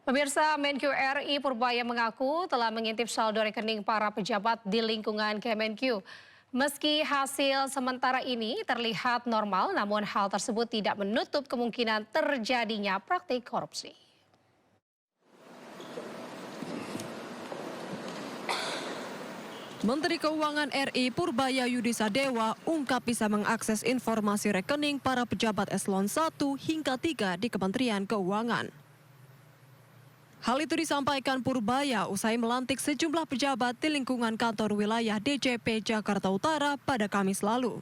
Pemirsa, Menq RI Purbaya mengaku telah mengintip saldo rekening para pejabat di lingkungan Kemenq. Meski hasil sementara ini terlihat normal, namun hal tersebut tidak menutup kemungkinan terjadinya praktik korupsi. Menteri Keuangan RI Purbaya Yudisadewa ungkap bisa mengakses informasi rekening para pejabat eselon 1 hingga 3 di Kementerian Keuangan. Hal itu disampaikan Purbaya usai melantik sejumlah pejabat di lingkungan kantor wilayah DJP Jakarta Utara pada Kamis lalu.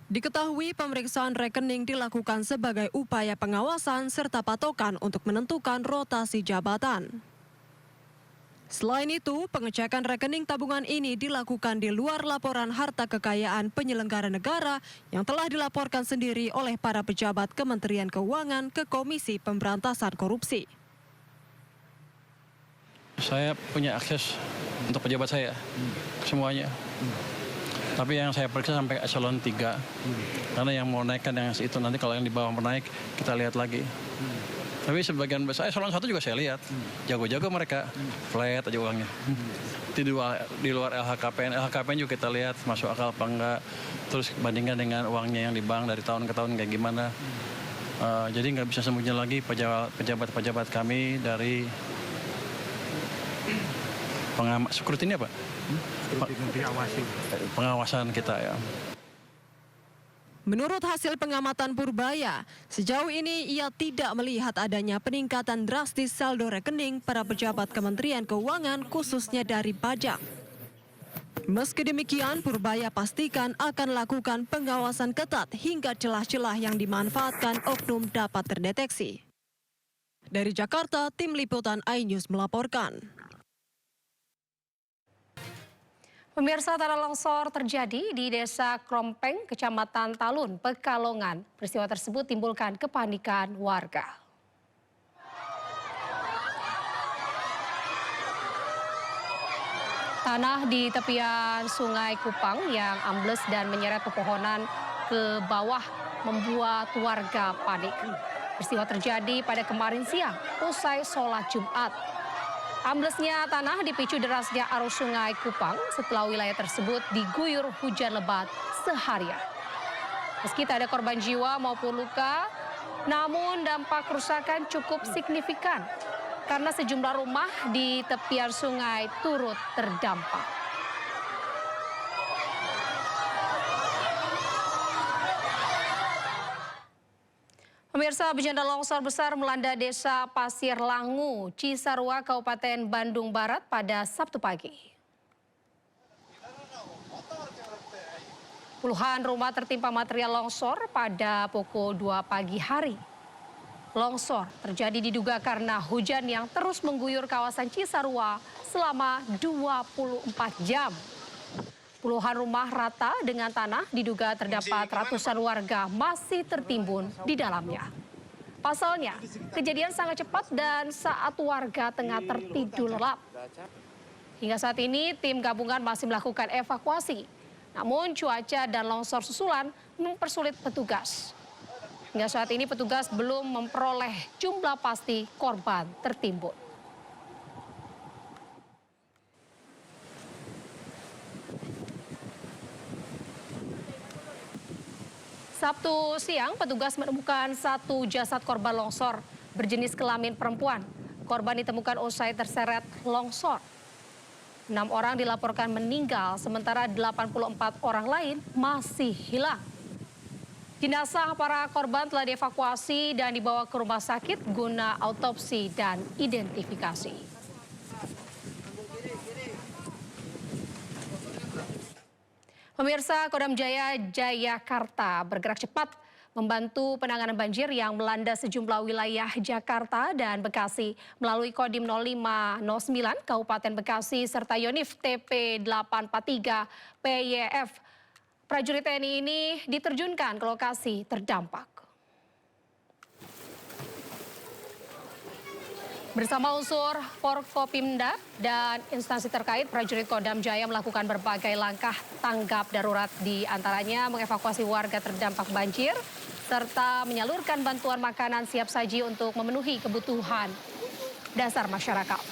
Diketahui pemeriksaan rekening dilakukan sebagai upaya pengawasan serta patokan untuk menentukan rotasi jabatan. Selain itu, pengecekan rekening tabungan ini dilakukan di luar laporan harta kekayaan penyelenggara negara yang telah dilaporkan sendiri oleh para pejabat Kementerian Keuangan ke Komisi Pemberantasan Korupsi. Saya punya akses untuk pejabat saya, semuanya. Tapi yang saya periksa sampai eselon 3, karena yang mau naikkan yang itu nanti kalau yang di bawah menaik, kita lihat lagi. Tapi sebagian besar eselon 1 juga saya lihat, jago-jago mereka, flat aja uangnya. Di luar LHKPN juga kita lihat masuk akal apa enggak, terus bandingkan dengan uangnya yang di bank dari tahun ke tahun kayak gimana. Jadi nggak bisa sembunyi lagi pejabat-pejabat kami dari security ini apa? Pengawasan kita ya. Menurut hasil pengamatan Purbaya, sejauh ini ia tidak melihat adanya peningkatan drastis saldo rekening para pejabat Kementerian Keuangan khususnya dari pajak. Meski demikian, Purbaya pastikan akan lakukan pengawasan ketat hingga celah-celah yang dimanfaatkan oknum dapat terdeteksi. Dari Jakarta, Tim Liputan iNews melaporkan. Pemirsa, tanah longsor terjadi di Desa Krompeng, Kecamatan Talun, Pekalongan. Peristiwa tersebut timbulkan kepanikan warga. Tanah di tepian Sungai Kupang yang ambles dan menyeret pepohonan ke bawah membuat warga panik. Peristiwa terjadi pada kemarin siang usai sholat Jumat. Amblesnya tanah dipicu derasnya arus Sungai Kupang setelah wilayah tersebut diguyur hujan lebat seharian. Meski tak ada korban jiwa maupun luka, namun dampak kerusakan cukup signifikan karena sejumlah rumah di tepian sungai turut terdampak. Pemirsa, bencana longsor besar melanda Desa Pasir Langu, Cisarua, Kabupaten Bandung Barat pada Sabtu pagi. Puluhan rumah tertimpa material longsor pada pukul 2 pagi hari. Longsor terjadi diduga karena hujan yang terus mengguyur kawasan Cisarua selama 24 jam. Puluhan rumah rata dengan tanah diduga terdapat ratusan warga masih tertimbun di dalamnya. Pasalnya, kejadian sangat cepat dan saat warga tengah tertidur lelap. Hingga saat ini, tim gabungan masih melakukan evakuasi. Namun cuaca dan longsor susulan mempersulit petugas. Hingga saat ini petugas belum memperoleh jumlah pasti korban tertimbun. Sabtu siang, petugas menemukan satu jasad korban longsor berjenis kelamin perempuan. Korban ditemukan usai terseret longsor. 6 orang dilaporkan meninggal, sementara 84 orang lain masih hilang. Jenazah para korban telah dievakuasi dan dibawa ke rumah sakit guna autopsi dan identifikasi. Pemirsa, Kodam Jaya Jayakarta bergerak cepat membantu penanganan banjir yang melanda sejumlah wilayah Jakarta dan Bekasi melalui Kodim 0509 Kabupaten Bekasi serta Yonif TP 843 PYF. Prajurit TNI ini diterjunkan ke lokasi terdampak. Bersama unsur Forkopimda dan instansi terkait, prajurit Kodam Jaya melakukan berbagai langkah tanggap darurat, di antaranya mengevakuasi warga terdampak banjir serta menyalurkan bantuan makanan siap saji untuk memenuhi kebutuhan dasar masyarakat.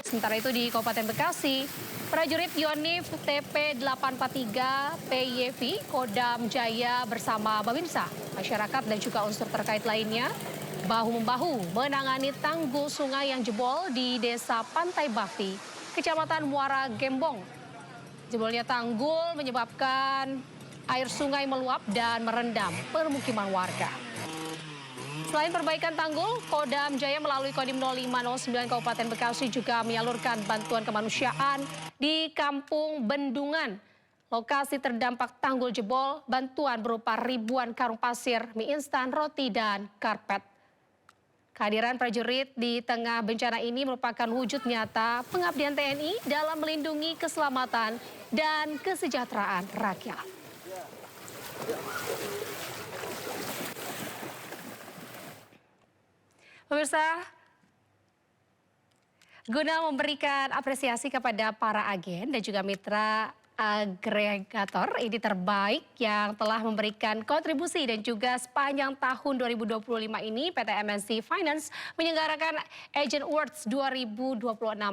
Sementara itu di Kabupaten Bekasi, prajurit Yonif TP843 PYV Kodam Jaya bersama Babinsa, masyarakat dan juga unsur terkait lainnya bahu-membahu menangani tanggul sungai yang jebol di Desa Pantai Bakti, Kecamatan Muara Gembong. Jebolnya tanggul menyebabkan air sungai meluap dan merendam permukiman warga. Selain perbaikan tanggul, Kodam Jaya melalui Kodim 0509 Kabupaten Bekasi juga menyalurkan bantuan kemanusiaan di Kampung Bendungan. Lokasi terdampak tanggul jebol, bantuan berupa ribuan karung pasir, mie instan, roti, dan karpet. Kehadiran prajurit di tengah bencana ini merupakan wujud nyata pengabdian TNI dalam melindungi keselamatan dan kesejahteraan rakyat. Pemirsa, guna memberikan apresiasi kepada para agen dan juga mitra agregator ini terbaik yang telah memberikan kontribusi dan juga sepanjang tahun 2025 ini PT MNC Finance menyelenggarakan Agent Awards 2026.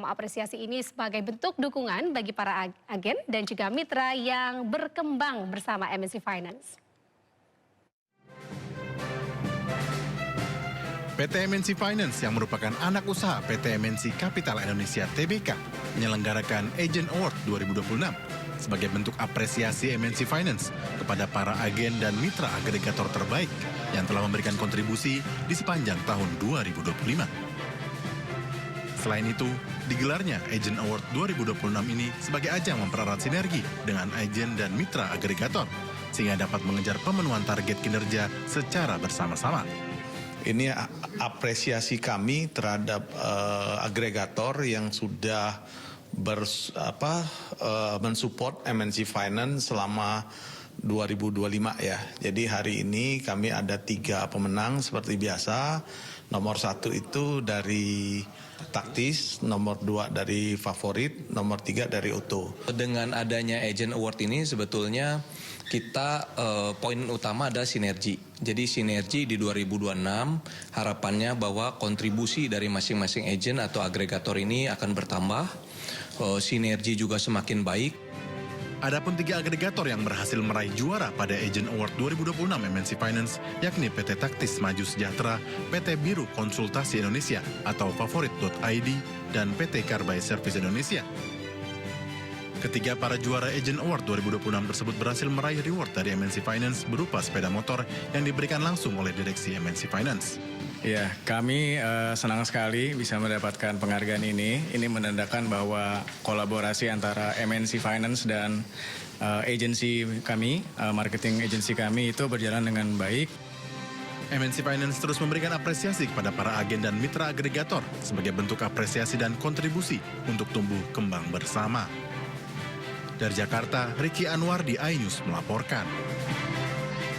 Apresiasi ini sebagai bentuk dukungan bagi para agen dan juga mitra yang berkembang bersama MNC Finance. PT MNC Finance yang merupakan anak usaha PT MNC Capital Indonesia Tbk menyelenggarakan Agent Award 2026 sebagai bentuk apresiasi MNC Finance kepada para agen dan mitra agregator terbaik yang telah memberikan kontribusi di sepanjang tahun 2025. Selain itu, digelarnya Agent Award 2026 ini sebagai ajang mempererat sinergi dengan agen dan mitra agregator sehingga dapat mengejar pemenuhan target kinerja secara bersama-sama. Ini apresiasi kami terhadap agregator yang sudah mensupport MNC Finance selama 2025 ya. Jadi hari ini kami ada 3 pemenang seperti biasa. Nomor 1 itu dari Taktis, nomor 2 dari Favorit, nomor 3 dari Utuh. Dengan adanya Agent Award ini sebetulnya kita poin utama adalah sinergi. Jadi sinergi di 2026 harapannya bahwa kontribusi dari masing-masing agent atau agregator ini akan bertambah, sinergi juga semakin baik. Adapun 3 agregator yang berhasil meraih juara pada Agent Award 2026 MNC Finance yakni PT Taktis Maju Sejahtera, PT Biru Konsultasi Indonesia atau Favorit.id, dan PT Karbay Service Indonesia. Ketiga para juara Agent Award 2026 tersebut berhasil meraih reward dari MNC Finance berupa sepeda motor yang diberikan langsung oleh direksi MNC Finance. Ya, kami senang sekali bisa mendapatkan penghargaan ini. Ini menandakan bahwa kolaborasi antara MNC Finance dan agensi kami, marketing agensi kami itu berjalan dengan baik. MNC Finance terus memberikan apresiasi kepada para agen dan mitra agregator sebagai bentuk apresiasi dan kontribusi untuk tumbuh kembang bersama. Dari Jakarta, Ricky Anwar di iNews melaporkan.